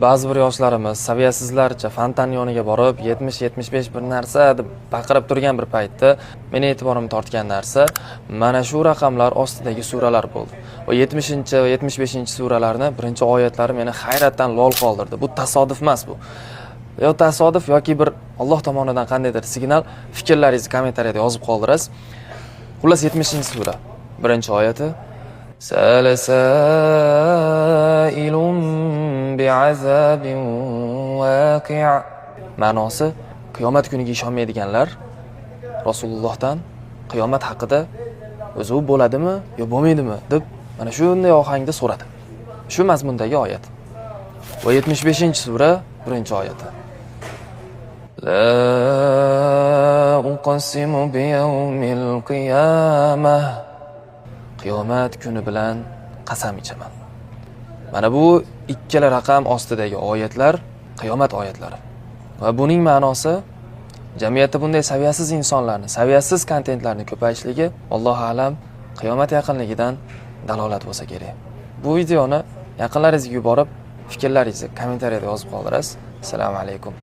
Ba'zi bir yoshlarimiz saviyasizlarcha fontan yoniga borib 70-75 bir narsa deb baqirib turgan bir paytda meni e'tiborimni tortgan narsa mana shu raqamlar ostidagi suralar bo'ldi. Va 70 va 75 suralarni birinchi oyatlari meni hayratdan lol qoldirdi. Bu tasodif emas bu. Yo tasodif yoki bir Alloh tomonidan qandaydir signal, fikrlaringizni kommentariyada yozib qoldirasiz. Xullas 70-sura, birinchi oyati Salasailun bi'azabin waqi'. Ma'nosi qiyomat kuniga ishonmaydiganlar Rasulullohdan qiyomat haqida o'zi u bo'ladimi yo bo'lmaydimi deb mana shunday ohangda so'radi. Shu mazmundagi oyat. Va 75-sura, birinchi oyati. La uqsimu biyawmil qiyamah. Qiyomat kuni bilan qasam ichaman. Mana bu ikkala raqam ostidagi oyatlar qiyomat oyatlari. Va buning ma'nosi jamiyatda bunday saviyasiz insonlarni, saviyasiz kontentlarni ko'payishligi Alloh a'lam qiyomat yaqinligidan dalolat bo'lsa kerak. Bu videoni yaqinlaringizga yuborib, fikrlaringizni kommentariyada yozib qoldirasiz. Assalomu alaykum.